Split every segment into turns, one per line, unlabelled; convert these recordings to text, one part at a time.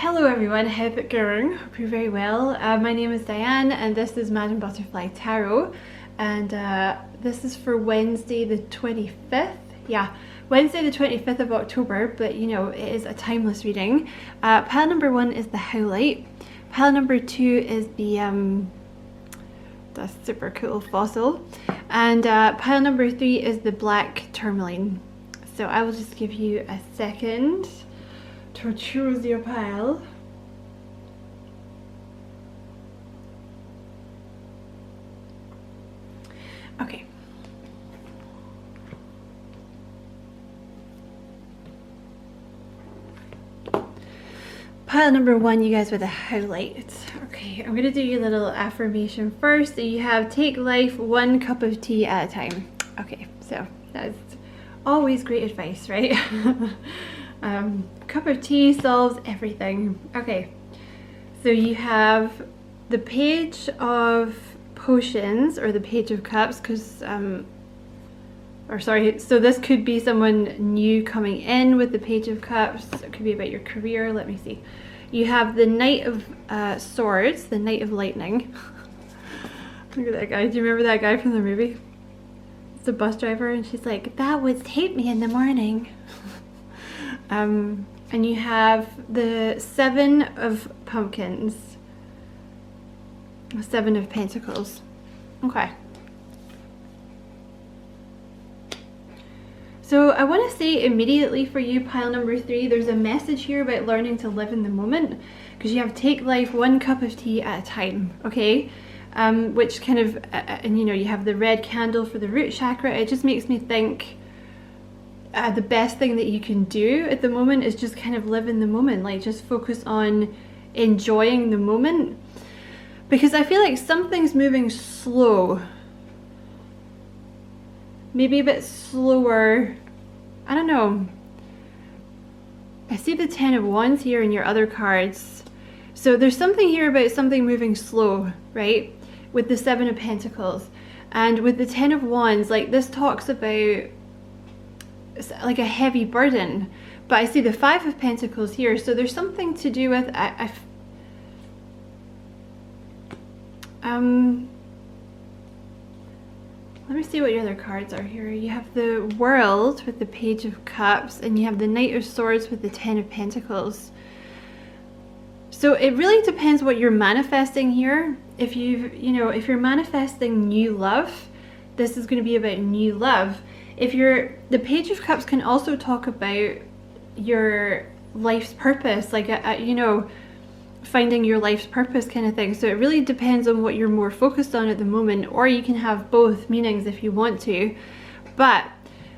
Hello everyone, how's it going? Hope you're very well. My name is Diane and this is Madame Butterfly Tarot, and this is for Wednesday the 25th. Yeah, Wednesday the 25th of October, but you know, it is a timeless reading. Pile number 1 is the Howlite. Pile number 2 is the super cool fossil. And pile number 3 is the black tourmaline. So I will just give you a second to choose your pile. Okay. Pile number 1, you guys, with a Howlite. Okay, I'm going to do your little affirmation first. So you have take life one cup of tea at a time. Okay, so that's always great advice, right? Cup of tea solves everything. Okay, so you have the Page of Potions, or the Page of Cups, because so this could be someone new coming in with the Page of Cups. It could be about your career. Let me see. You have the Knight of Swords, the Knight of Lightning. Look at that guy. Do you remember that guy from the movie? It's a bus driver, and she's like, "That would take me in the morning." And you have the Seven of Pumpkins, 7 of Pentacles. Okay. So I want to say immediately for you, pile number 3, there's a message here about learning to live in the moment, because you have take life one cup of tea at a time, okay? Which kind of, and you know, you have the red candle for the root chakra. It just makes me think the best thing that you can do at the moment is just kind of live in the moment, like just focus on enjoying the moment, because I feel like something's moving slow, maybe a bit slower. I don't know. I see the 10 of Wands here in your other cards, so there's something here about something moving slow, right? With the 7 of Pentacles, and with the 10 of Wands, like this talks about like a heavy burden, but I see the 5 of Pentacles here, so there's something to do with let me see what your other cards are here. You have the World with the Page of Cups, and you have the Knight of Swords with the 10 of Pentacles. So it really depends what you're manifesting here. If if you're manifesting new love, this is going to be about new love. The Page of Cups can also talk about your life's purpose, like finding your life's purpose kind of thing. So it really depends on what you're more focused on at the moment, or you can have both meanings if you want to. But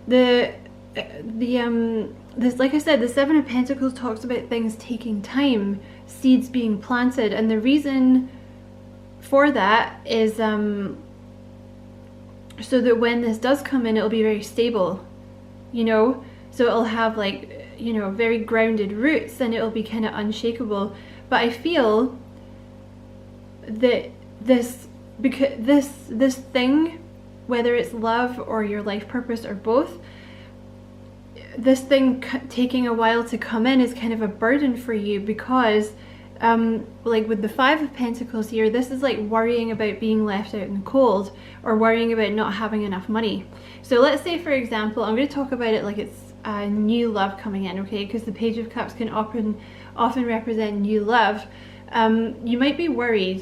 this, like I said, the 7 of Pentacles talks about things taking time, seeds being planted, and the reason for that is so that when this does come in, it'll be very stable, so it'll have very grounded roots, and it'll be kind of unshakable. But I feel that this thing, whether it's love or your life purpose or both, this thing taking a while to come in is kind of a burden for you, because like with the 5 of Pentacles here, this is like worrying about being left out in the cold, or worrying about not having enough money. So let's say, for example, I'm going to talk about it like it's new love coming in, okay? Because the Page of Cups can often represent new love. You might be worried,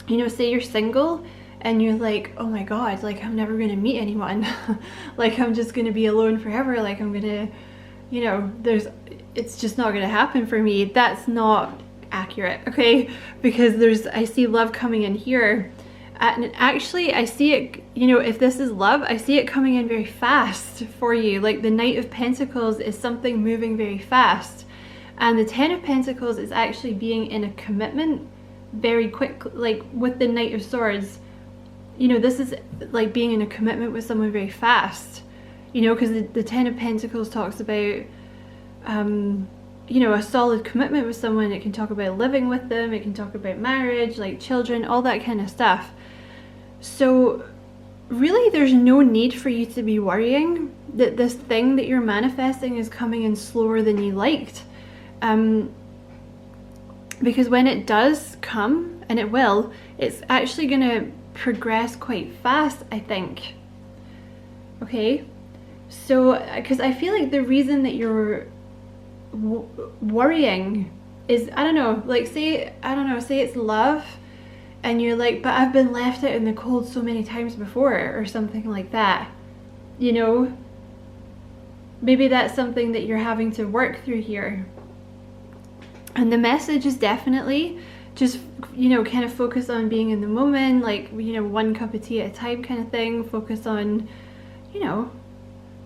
say you're single and you're like, oh my god, like I'm never going to meet anyone. Like I'm just going to be alone forever. Like I'm going to, it's just not going to happen for me. That's not accurate, okay? Because I see love coming in here. And actually I see it, if this is love, I see it coming in very fast for you. Like the Knight of Pentacles is something moving very fast. And the 10 of Pentacles is actually being in a commitment very quick. Like with the Knight of Swords, this is like being in a commitment with someone very fast. Because the 10 of Pentacles talks about, a solid commitment with someone. It can talk about living with them. It can talk about marriage, like children, all that kind of stuff. So really there's no need for you to be worrying that this thing that you're manifesting is coming in slower than you liked. Because when it does come, and it will, it's actually going to progress quite fast, I think. Okay, so because I feel like the reason that you're worrying is, I don't know, like say it's love, and you're like, but I've been left out in the cold so many times before, or something like that, you know. Maybe that's something that you're having to work through here. And the message is definitely just, you know, kind of focus on being in the moment, like, you know, one cup of tea at a time kind of thing. Focus on, you know,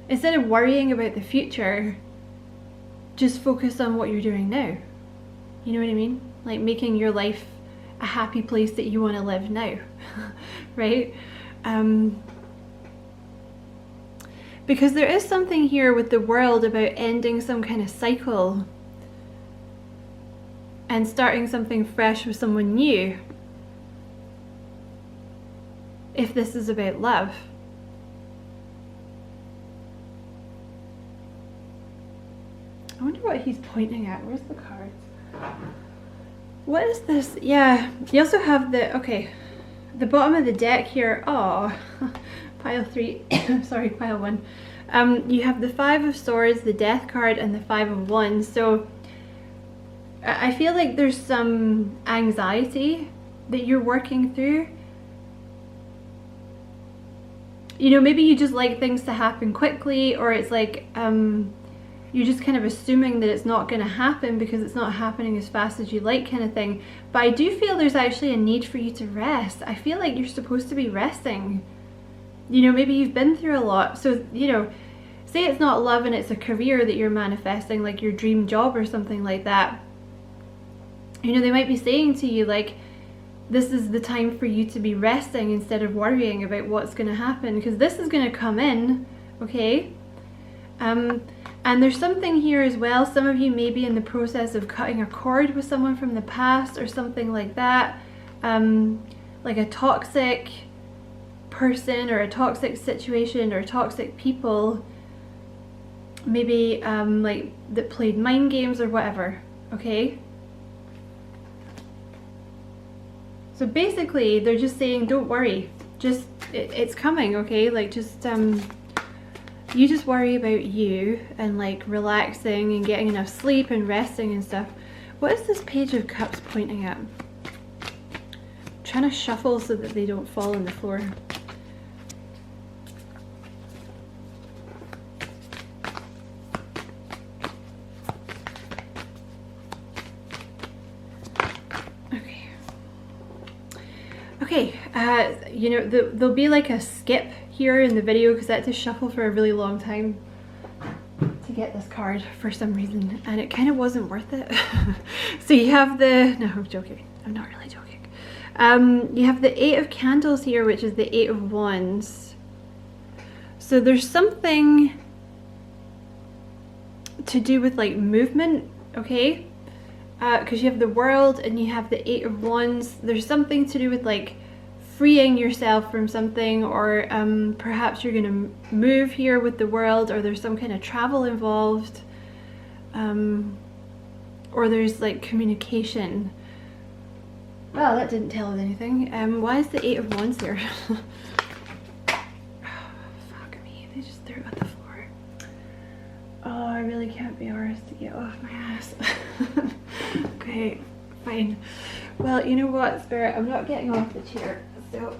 instead of worrying about the future, just focus on what you're doing now. You know what I mean? Like making your life a happy place that you want to live now, right? Because there is something here with the world about ending some kind of cycle and starting something fresh with someone new, if this is about love. I wonder what he's pointing at. Where's the cards? What is this? Yeah, you also have the, okay, the bottom of the deck here. Oh, pile 3, sorry, pile 1. You have the 5 of Swords, the Death card, and the 5 of Wands. So I feel like there's some anxiety that you're working through. You know, maybe you just like things to happen quickly, or it's like you're just kind of assuming that it's not going to happen because it's not happening as fast as you like, kind of thing. But I do feel there's actually a need for you to rest. I feel like you're supposed to be resting. You know, maybe you've been through a lot. So, you know, say it's not love and it's a career that you're manifesting, like your dream job or something like that. You know, they might be saying to you, like, this is the time for you to be resting instead of worrying about what's going to happen, because this is going to come in, okay? And there's something here as well. Some of you may be in the process of cutting a cord with someone from the past or something like that. Like a toxic person or a toxic situation or toxic people. Maybe like that played mind games or whatever, okay? So basically they're just saying, don't worry, just it's coming, okay? Like just you just worry about you and like relaxing and getting enough sleep and resting and stuff. What is this Page of Cups pointing at? I'm trying to shuffle so that they don't fall on the floor. Okay, you know, there'll be like a skip here in the video because I had to shuffle for a really long time to get this card for some reason, and it kind of wasn't worth it. So you have the, no, I'm joking, I'm not really joking. You have the 8 of Candles here, which is the 8 of Wands. So there's something to do with like movement, okay? Because you have the World and you have the 8 of Wands. There's something to do with like freeing yourself from something, or perhaps you're going to move here with the World, or there's some kind of travel involved, or there's like communication. Well, that didn't tell us anything. Why is the 8 of Wands here? Oh, fuck me, they just threw it on the floor. Oh, I really can't be arsed to get off my ass. Okay, fine. Well, you know what, Spirit, I'm not getting off the chair, so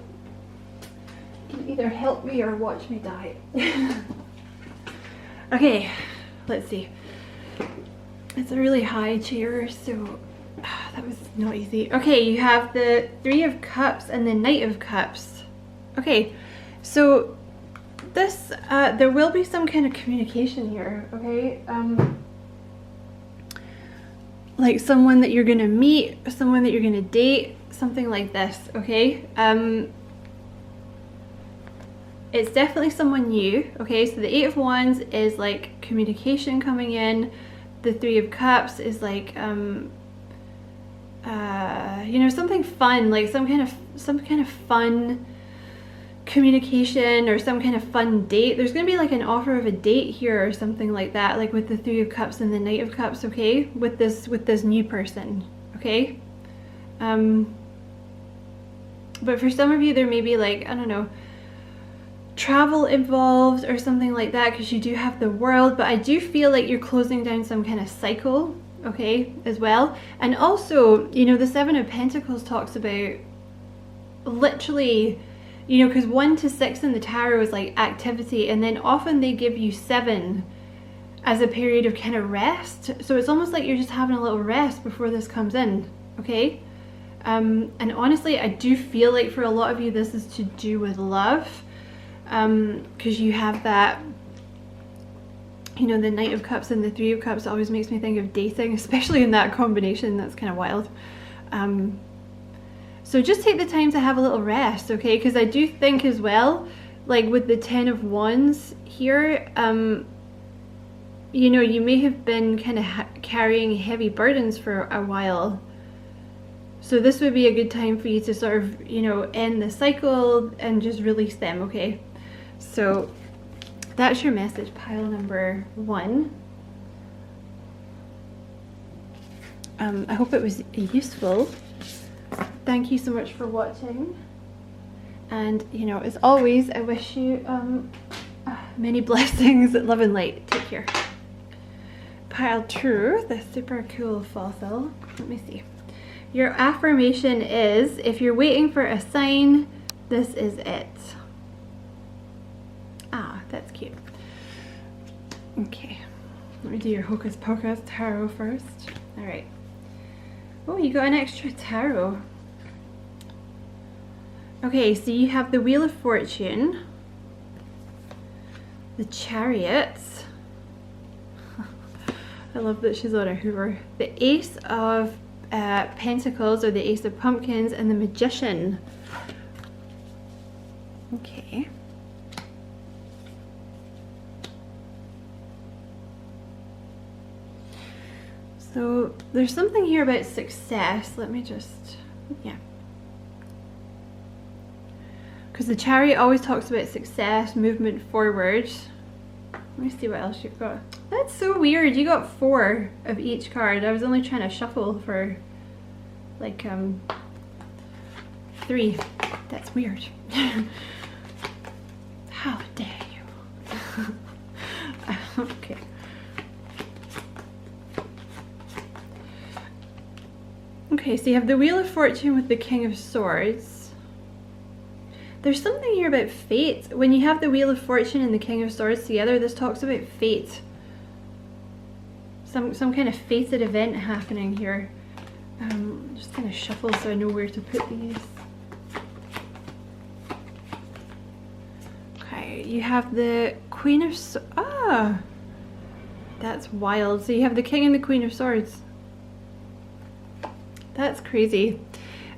you can either help me or watch me die. Okay, let's see. It's a really high chair, so that was not easy. Okay, you have the 3 of Cups and the Knight of Cups. Okay, so this, there will be some kind of communication here, okay? Like someone that you're gonna meet, someone that you're gonna date, something like this, okay? It's definitely someone new, okay? So the 8 of Wands is like communication coming in. The 3 of Cups is like, you know, something fun, like some kind of fun communication or some kind of fun date. There's going to be like an offer of a date here or something like that, like with the Three of Cups and the Knight of Cups, okay, with this new person, okay. But for some of you there may be like, I don't know, travel involved or something like that, because you do have the World, but I do feel like you're closing down some kind of cycle, okay, as well. And also, you know, the Seven of Pentacles talks about literally, you know, because 1 to 6 in the tarot is like activity, and then often they give you 7 as a period of kind of rest. So it's almost like you're just having a little rest before this comes in, okay? And honestly, I do feel like for a lot of you this is to do with love, because you have that, you know, the Knight of Cups and the Three of Cups always makes me think of dating, especially in that combination. That's kind of wild. So just take the time to have a little rest, okay? Because I do think as well, like with the Ten of Wands here, you know, you may have been kind of carrying heavy burdens for a while. So this would be a good time for you to sort of, you know, end the cycle and just release them, okay? So that's your message, pile number 1. I hope it was useful. Thank you so much for watching. And, you know, as always, I wish you many blessings, love and light. Take care. Pile 2, the super cool fossil. Let me see. Your affirmation is, if you're waiting for a sign, this is it. Ah, that's cute. Okay, let me do your Hocus Pocus tarot first. All right. Oh, you got an extra tarot. Okay, so you have the Wheel of Fortune, the Chariot. I love that she's on a Hoover. The Ace of Pentacles, or the Ace of Pumpkins, and the Magician. Okay. So there's something here about success. Let me just, yeah. Because the Chariot always talks about success, movement forward. Let me see what else you've got. That's so weird. You got 4 of each card. I was only trying to shuffle for like 3. That's weird. How dare you? Okay. Okay, so you have the Wheel of Fortune with the King of Swords. There's something here about fate. When you have the Wheel of Fortune and the King of Swords together, this talks about fate. Some kind of fated event happening here. I'm just gonna shuffle so I know where to put these. Okay, you have the Queen of Swords. Ah! That's wild. So you have the King and the Queen of Swords. That's crazy.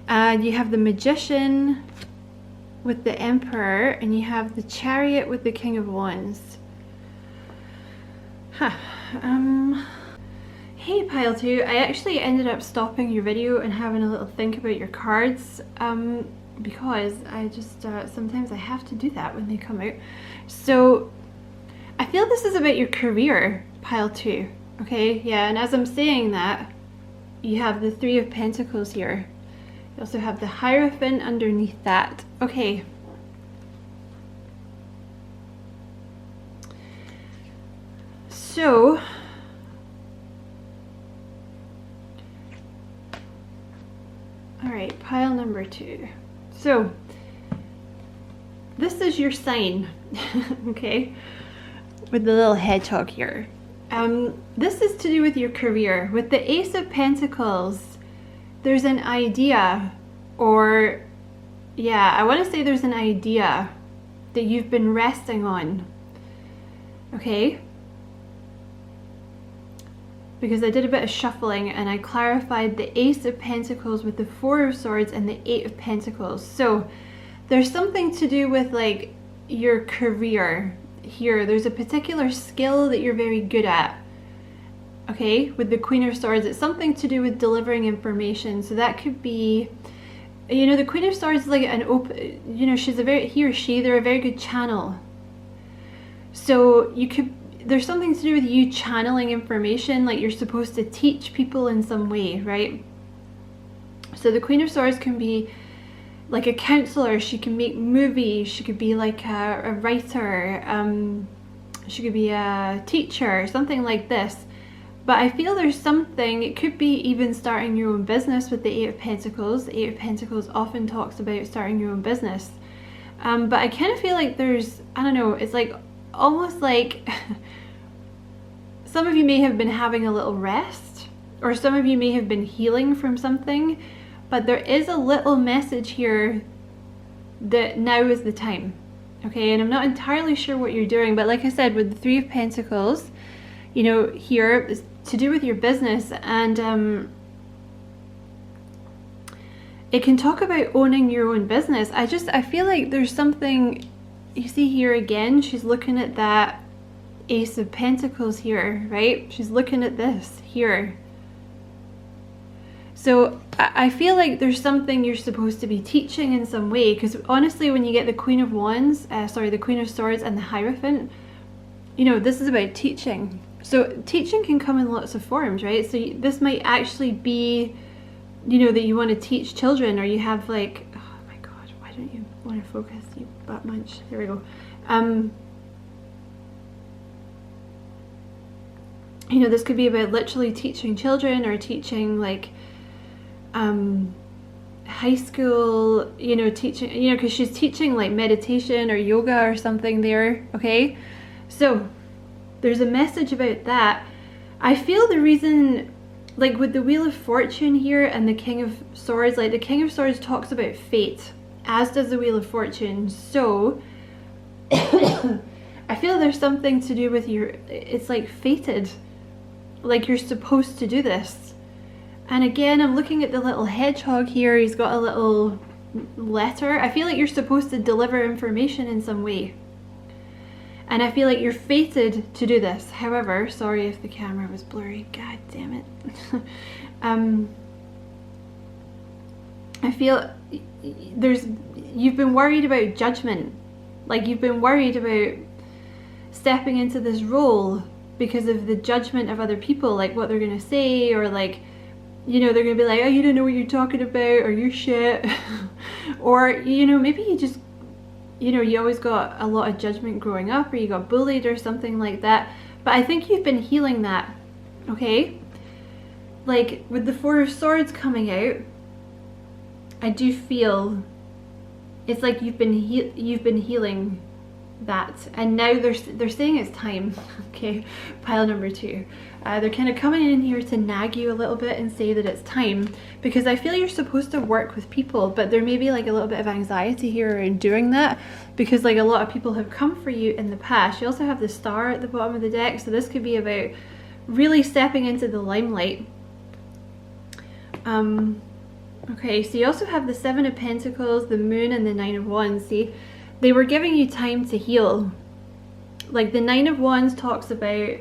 And you have the Magician with the Emperor, and you have the Chariot with the King of Wands. Huh. Hey Pile 2, I actually ended up stopping your video and having a little think about your cards, because I just, sometimes I have to do that when they come out. So, I feel this is about your career, Pile 2, okay? Yeah, and as I'm saying that, you have the Three of Pentacles here. You also have the Hierophant underneath that. Okay. So, all right, pile number 2. So, this is your sign, okay, with the little hedgehog here. This is to do with your career. With the Ace of Pentacles, there's an idea, or yeah, I want to say there's an idea that you've been resting on, okay? Because I did a bit of shuffling and I clarified the Ace of Pentacles with the Four of Swords and the Eight of Pentacles. So there's something to do with like your career here. There's a particular skill that you're very good at. Okay, with the Queen of Swords, it's something to do with delivering information. So that could be you know, the Queen of Swords is like an open, you know, she's a very, he or she, they're a very good channel. So you could, there's something to do with you channeling information, like you're supposed to teach people in some way, right? So the Queen of Swords can be like a counselor, she can make movies, she could be like a writer, she could be a teacher, something like this. But I feel there's something, it could be even starting your own business with the Eight of Pentacles. The Eight of Pentacles often talks about starting your own business. But I kind of feel like there's, I don't know, it's like almost like some of you may have been having a little rest, or some of you may have been healing from something, but there is a little message here that now is the time. Okay, and I'm not entirely sure what you're doing, but like I said, with the Three of Pentacles, you know, here is to do with your business, and it can talk about owning your own business. I feel like there's something, you see here again, she's looking at that Ace of Pentacles here, right? She's looking at this here. So I feel like there's something you're supposed to be teaching in some way, because honestly, when you get the Queen of Wands, the Queen of Swords and the Hierophant, you know, this is about teaching. So teaching can come in lots of forms, right? So this might actually be, you know, that you want to teach children, or you have like, oh my God, why don't you want to focus, you butt munch? There we go. You know, this could be about literally teaching children, or teaching like high school, you know, teaching, you know, because she's teaching like meditation or yoga or something there, okay? So there's a message about that. I feel the reason, like with the Wheel of Fortune here and the King of Swords, like the King of Swords talks about fate, as does the Wheel of Fortune. So I feel there's something to do with your, it's like fated, like you're supposed to do this. And again, I'm looking at the little hedgehog here. He's got a little letter. I feel like you're supposed to deliver information in some way. And I feel like you're fated to do this. However, sorry if the camera was blurry. God damn it. I feel you've been worried about judgment. Like you've been worried about stepping into this role because of the judgment of other people, like what they're going to say, or like, you know, they're going to be like, oh, you don't know what you're talking about, or you're shit. Or, you know, maybe you just, you know, you always got a lot of judgment growing up, or you got bullied or something like that. But I think you've been healing that, okay? Like with the Four of Swords coming out, I do feel it's like you've been healing that, and now they're saying it's time. Okay, pile number two. They're kind of coming in here to nag you a little bit and say that it's time, because I feel you're supposed to work with people, but there may be like a little bit of anxiety here in doing that, because like a lot of people have come for you in the past. You also have the Star at the bottom of the deck, so this could be about really stepping into the limelight. Okay, so you also have the Seven of Pentacles, the Moon, and the Nine of Wands. See, they were giving you time to heal. Like the Nine of Wands talks about,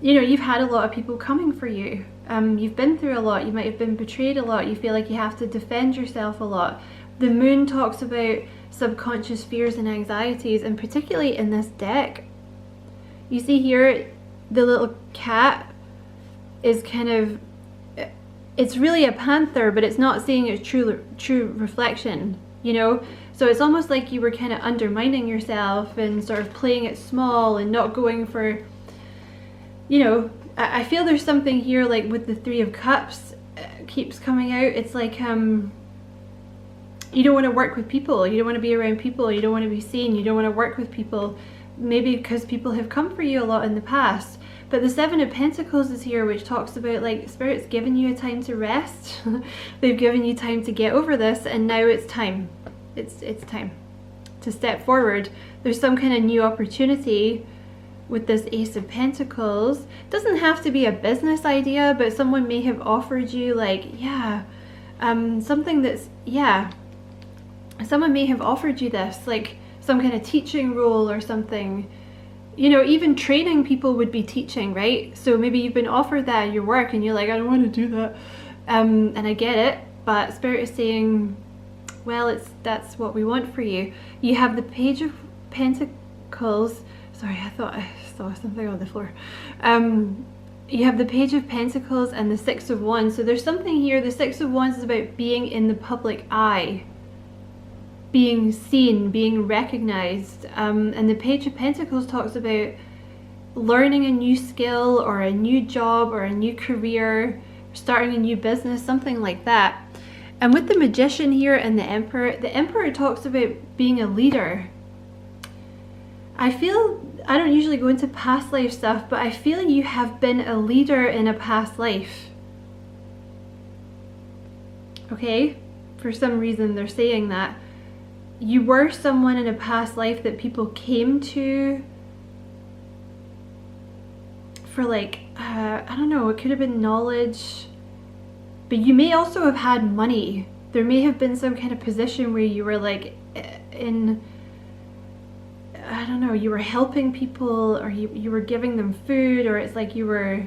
you know, you've had a lot of people coming for you. You've been through a lot. You might have been betrayed a lot. You feel like you have to defend yourself a lot. The Moon talks about subconscious fears and anxieties, and particularly in this deck, you see here, the little cat is kind of, it's really a panther, but it's not seeing its true reflection, you know? So it's almost like you were kind of undermining yourself and sort of playing it small and not going for, you know, I feel there's something here like with the Three of Cups keeps coming out. It's like you don't want to work with people, you don't want to be around people, you don't want to be seen, you don't want to work with people, maybe because people have come for you a lot in the past. But the Seven of Pentacles is here, which talks about like Spirit's given you a time to rest. They've given you time to get over this, and now it's time. It's time to step forward. There's some kind of new opportunity with this Ace of Pentacles. It doesn't have to be a business idea, but someone may have offered you like, yeah, something that's, yeah, someone may have offered you this, like some kind of teaching role or something. You know, even training people would be teaching, right? So maybe you've been offered that at your work and you're like, I don't want to do that. And I get it, but Spirit is saying, well, that's what we want for you. You have the Page of Pentacles. Sorry, I thought I saw something on the floor. You have the Page of Pentacles and the Six of Wands. So there's something here. The Six of Wands is about being in the public eye, being seen, being recognized. And the Page of Pentacles talks about learning a new skill or a new job or a new career, starting a new business, something like that. And with the Magician here and the Emperor talks about being a leader. I feel, I don't usually go into past life stuff, but I feel you have been a leader in a past life. Okay? For some reason they're saying that. You were someone in a past life that people came to for like, I don't know, it could have been knowledge. But you may also have had money. There may have been some kind of position where you were like in, I don't know, you were helping people, or you were giving them food, or it's like you were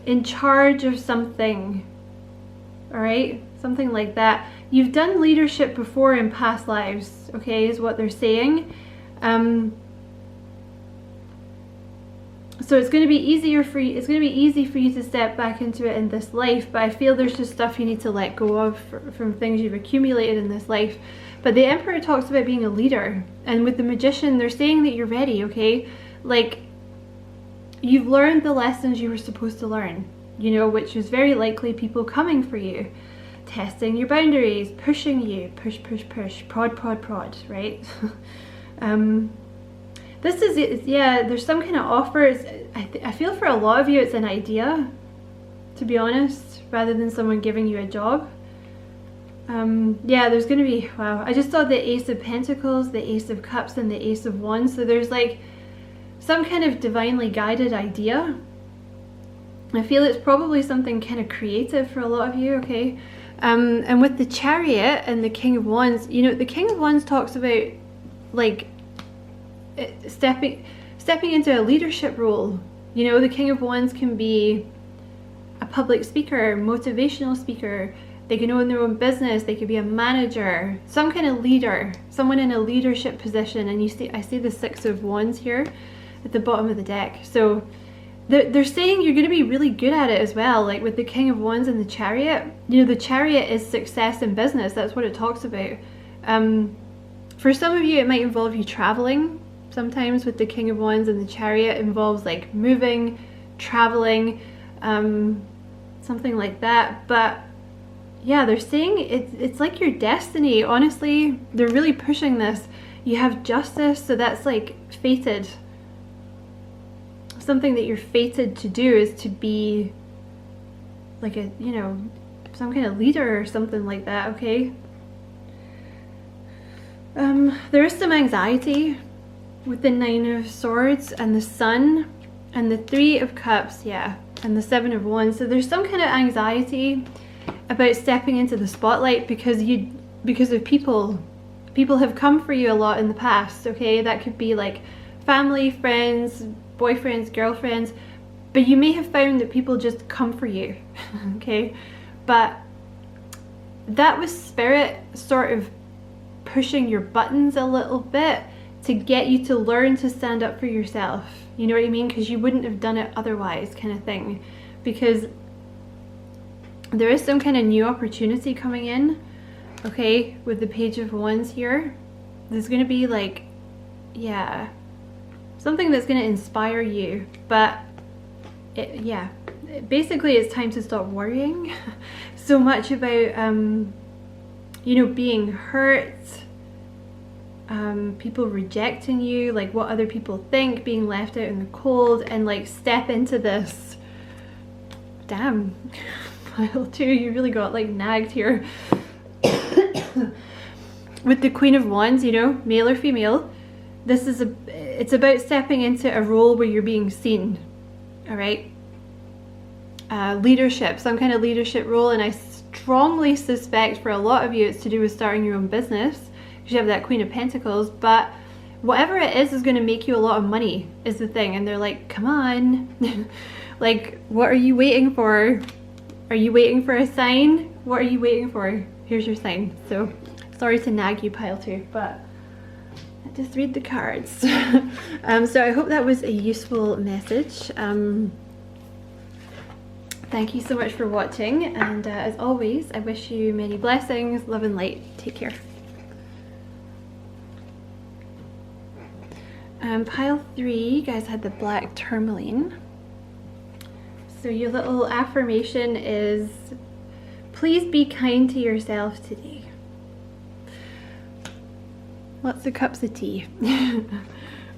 in charge of something. All right? Something like that. You've done leadership before in past lives, okay, is what they're saying. So it's going to be easier for you. It's going to be easy for you to step back into it in this life, but I feel there's just stuff you need to let go of from things you've accumulated in this life. But the Emperor talks about being a leader, and with the Magician, they're saying that you're ready, okay? Like, you've learned the lessons you were supposed to learn, you know, which is very likely people coming for you, testing your boundaries, pushing you, push, prod, right? This is, yeah, there's some kind of offer. I feel for a lot of you it's an idea, to be honest, rather than someone giving you a job. Yeah, there's going to be, wow, I just saw the Ace of Pentacles, the Ace of Cups, and the Ace of Wands. So there's like some kind of divinely guided idea. I feel it's probably something kind of creative for a lot of you, okay? And with the Chariot and the King of Wands, you know, the King of Wands talks about like stepping into a leadership role. You know, the King of Wands can be a public speaker, motivational speaker. They can own their own business. They could be a manager, some kind of leader, someone in a leadership position. And you see, I see the Six of Wands here at the bottom of the deck. So they're saying you're going to be really good at it as well. Like with the King of Wands and the Chariot, you know, the Chariot is success in business. That's what it talks about. For some of you, it might involve you traveling. Sometimes with the King of Wands and the Chariot involves like moving, traveling, something like that. But yeah, they're saying it's like your destiny. Honestly, they're really pushing this. You have justice, so that's like fated. Something that you're fated to do is to be like a, you know, some kind of leader or something like that, okay? There is some anxiety with the Nine of Swords and the Sun and the Three of Cups, yeah, and the Seven of Wands. So there's some kind of anxiety about stepping into the spotlight because of people have come for you a lot in the past, okay? That could be like family, friends, boyfriends, girlfriends, but you may have found that people just come for you, okay? But that was Spirit sort of pushing your buttons a little bit to get you to learn to stand up for yourself. You know what I mean? Because you wouldn't have done it otherwise, kind of thing. Because there is some kind of new opportunity coming in, okay, with the Page of Wands here. There's going to be like, yeah, something that's going to inspire you. But yeah, basically it's time to stop worrying so much about you know, being hurt, people rejecting you, like what other people think, being left out in the cold, and like step into this. Damn, pile two, you really got like nagged here. With the Queen of Wands, you know, male or female, this is it's about stepping into a role where you're being seen, all right? Leadership, some kind of leadership role, and I strongly suspect for a lot of you it's to do with starting your own business, because you have that Queen of Pentacles. But whatever it is going to make you a lot of money is the thing. And they're like, come on, like, what are you waiting for? Are you waiting for a sign? What are you waiting for? Here's your sign. So sorry to nag you, pile 2, but just read the cards. So I hope that was a useful message. Thank you so much for watching, and as always, I wish you many blessings, love and light. Take care. Pile 3, you guys had the black tourmaline. So your little affirmation is, please be kind to yourself today. Lots of cups of tea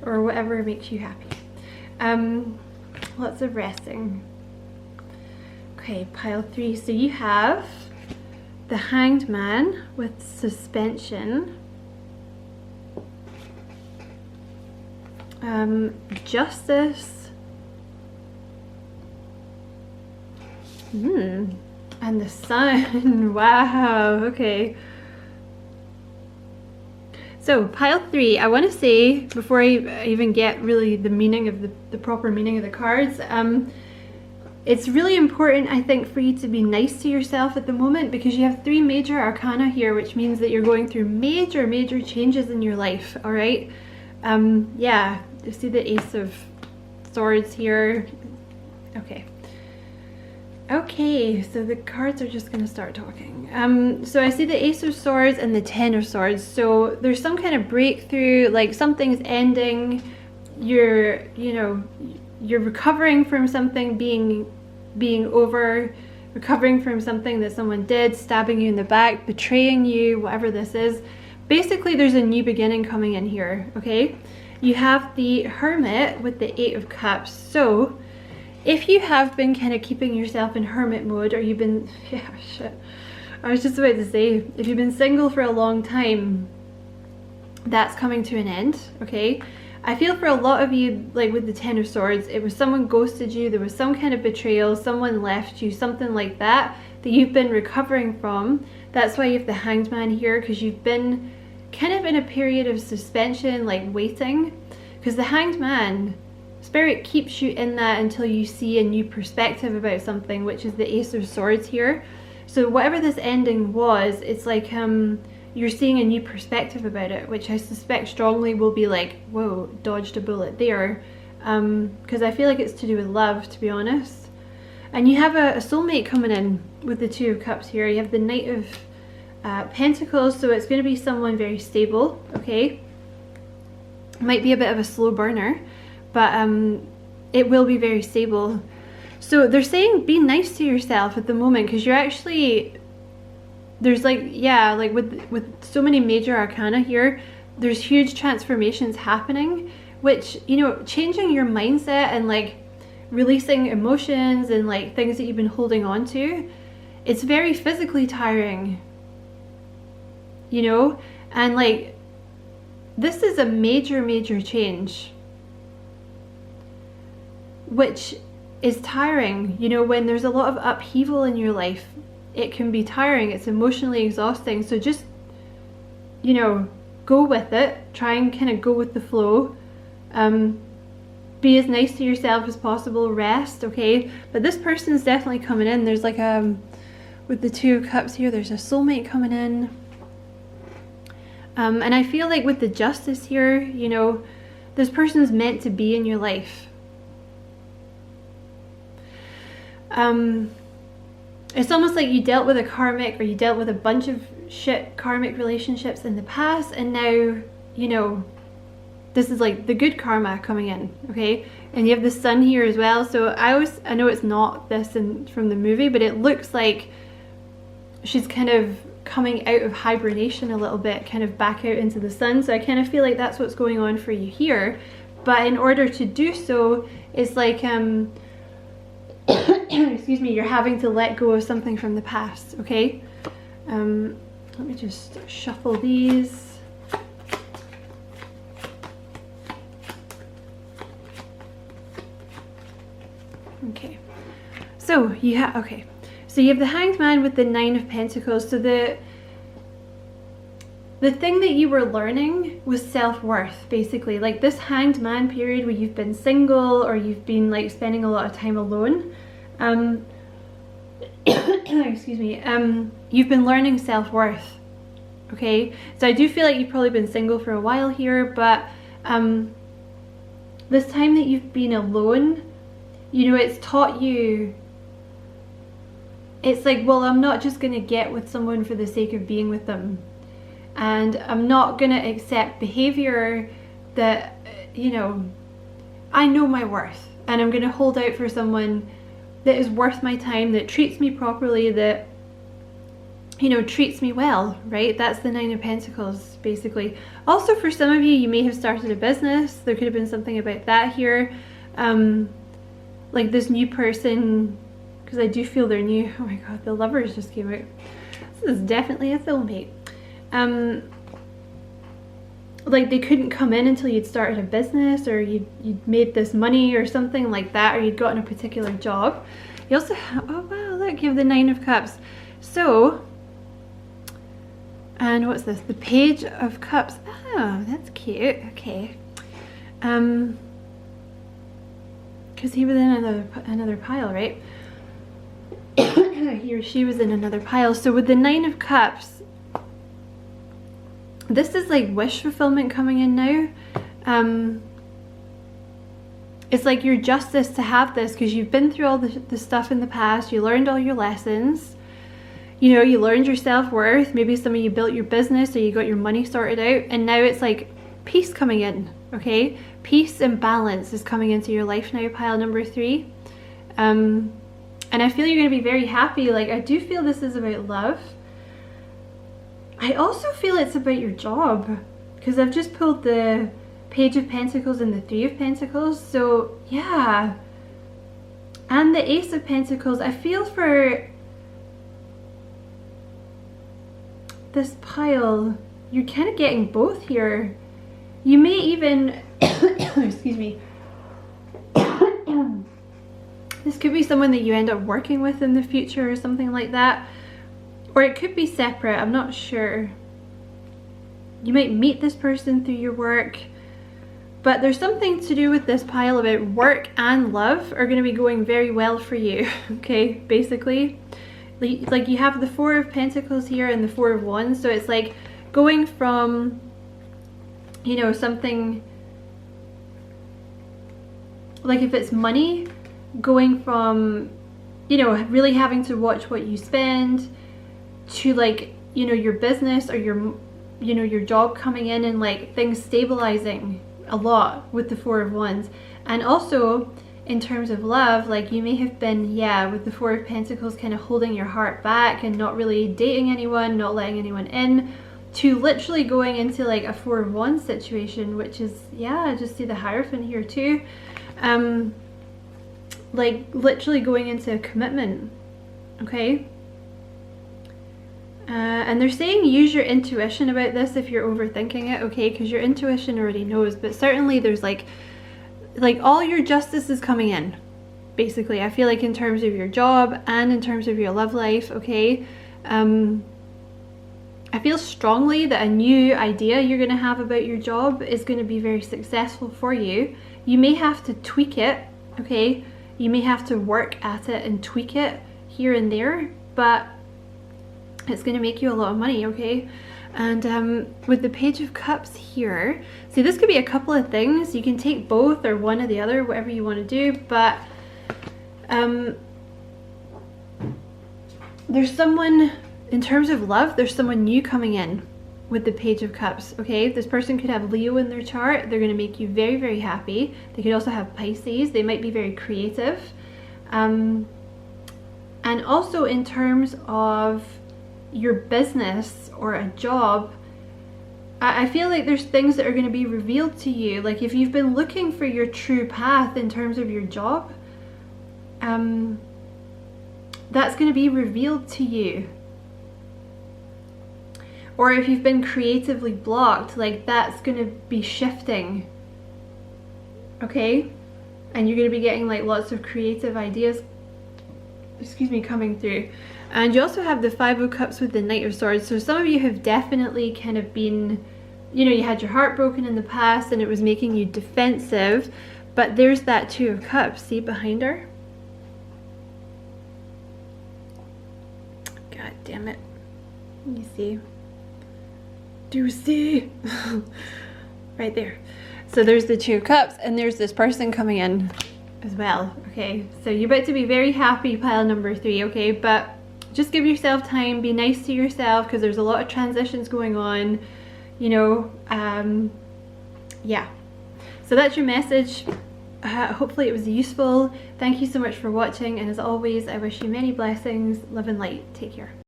or whatever makes you happy. Lots of resting. Okay, pile 3. So you have the Hanged Man with suspension, Justice, and the Sun. Wow, okay. So pile 3, I want to say, before I even get really the meaning of the proper meaning of the cards, it's really important, I think, for you to be nice to yourself at the moment, because you have 3 major arcana here, which means that you're going through major changes in your life, all right? Yeah, you see the Ace of Swords here. Okay, so the cards are just going to start talking. So I see the Ace of Swords and the Ten of Swords. So there's some kind of breakthrough, like something's ending. You're recovering from something being over, recovering from something that someone did, stabbing you in the back, betraying you, whatever this is. Basically, there's a new beginning coming in here, okay? You have the Hermit with the 8 of Cups. So if you have been kind of keeping yourself in hermit mode, or you've been, I was just about to say, if you've been single for a long time, that's coming to an end, okay? I feel for a lot of you, like with the Ten of Swords, it was someone ghosted you, there was some kind of betrayal, someone left you, something like that you've been recovering from. That's why you have the Hanged Man here, because you've been kind of in a period of suspension, like waiting, because the Hanged Man, Spirit keeps you in that until you see a new perspective about something, which is the Ace of Swords here. So whatever this ending was, it's like you're seeing a new perspective about it, which I suspect strongly will be like, whoa, dodged a bullet there. Because I feel like it's to do with love, to be honest. And you have a soulmate coming in with the 2 of Cups here. You have the Knight of Pentacles, so it's going to be someone very stable, okay? Might be a bit of a slow burner, but it will be very stable. So they're saying be nice to yourself at the moment, because you're actually, there's like, yeah, like with so many major arcana here, there's huge transformations happening, which, you know, changing your mindset and like releasing emotions and like things that you've been holding on to, it's very physically tiring, you know? And like, this is a major change, which is tiring. You know, when there's a lot of upheaval in your life, it can be tiring, it's emotionally exhausting. So just, you know, go with it, try and kind of go with the flow. Be as nice to yourself as possible, rest, okay? But this person's definitely coming in. There's like with the 2 of Cups here, there's a soulmate coming in. And I feel like with the Justice here, you know, this person's meant to be in your life. It's almost like you dealt with a karmic, or you dealt with a bunch of shit karmic relationships in the past, and now, you know, this is like the good karma coming in, okay? And you have the Sun here as well. So I know it's not this from the movie, but it looks like she's kind of coming out of hibernation a little bit, kind of back out into the sun. So I kind of feel like that's what's going on for you here. But in order to do so, it's like, excuse me, you're having to let go of something from the past, okay? Let me just shuffle these. Okay, so you have, okay, so you have the Hanged Man with the 9 of Pentacles. So the thing that you were learning was self-worth, basically. Like this Hanged Man period where you've been single, or you've been like spending a lot of time alone, excuse me, you've been learning self-worth. Okay, so I do feel like you've probably been single for a while here, but this time that you've been alone, you know, it's taught you, it's like, well, I'm not just going to get with someone for the sake of being with them, and I'm not going to accept behavior that, you know, I know my worth, and I'm going to hold out for someone that is worth my time, that treats me properly, that, you know, treats me well, right? That's the Nine of Pentacles, basically. Also, for some of you, you may have started a business. There could have been something about that here. Like this new person, because I do feel they're new. Oh my God, the Lovers just came out. This is definitely a soulmate. Like they couldn't come in until you'd started a business, or you'd made this money or something like that, or you'd gotten a particular job. You also have, oh wow, look, you have the Nine of Cups. So, and what's this? The Page of Cups. Oh, that's cute. Okay. Because he was in another pile, right? He or she was in another pile. So with the Nine of Cups, this is like wish fulfillment coming in now. It's like your justice to have this, because you've been through all the stuff in the past. You learned all your lessons. You know, you learned your self-worth. Maybe some of you built your business, or you got your money sorted out, and now it's like peace coming in. Okay, peace and balance is coming into your life now, pile number 3. And I feel you're going to be very happy. Like, I do feel this is about love. I also feel it's about your job, because I've just pulled the Page of Pentacles and the Three of Pentacles. So yeah, and the Ace of Pentacles. I feel for this pile, you're kind of getting both here. You may even excuse me, this could be someone that you end up working with in the future or something like that, or it could be separate. I'm not sure. You might meet this person through your work, but there's something to do with this pile about work and love are going to be going very well for you. Okay, basically, like you have the Four of Pentacles here and the Four of Wands, so it's like going from, you know, something like, if it's money, going from, you know, really having to watch what you spend, to like, you know, your business or your, you know, your job coming in and like things stabilizing a lot with the Four of Wands. And also in terms of love, like you may have been, yeah, with the Four of Pentacles, kind of holding your heart back and not really dating anyone, not letting anyone in, to literally going into like a Four of Wands situation, which is, yeah, I just see the Hierophant here too. Like literally going into a commitment. Okay. And they're saying use your intuition about this if you're overthinking it, okay, because your intuition already knows, but certainly there's like all your justice is coming in, basically. I feel like in terms of your job and in terms of your love life, okay. I feel strongly that a new idea you're going to have about your job is going to be very successful for you. You may have to tweak it, okay, you may have to work at it and tweak it here and there, but it's going to make you a lot of money, okay? And with the Page of Cups here, see, this could be a couple of things. You can take both or one or the other, whatever you want to do, but there's someone, in terms of love, there's someone new coming in with the Page of Cups, okay? This person could have Leo in their chart. They're going to make you very, very happy. They could also have Pisces. They might be very creative. And also in terms of your business or a job, I feel like there's things that are going to be revealed to you. Like if you've been looking for your true path in terms of your job, that's going to be revealed to you. Or if you've been creatively blocked, like that's going to be shifting, okay? And you're going to be getting like lots of creative ideas, excuse me, coming through. And you also have the Five of Cups with the Knight of Swords. So some of you have definitely kind of been, you know, you had your heart broken in the past and it was making you defensive, but there's that Two of Cups, see behind her? God damn it. You see? Do you see? Right there. So there's the 2 cups, and there's this person coming in as well. Okay, so you're about to be very happy, pile number 3, okay? But just give yourself time, be nice to yourself, because there's a lot of transitions going on, you know. Yeah. So that's your message. Hopefully it was useful. Thank you so much for watching, and as always, I wish you many blessings. Love and light. Take care.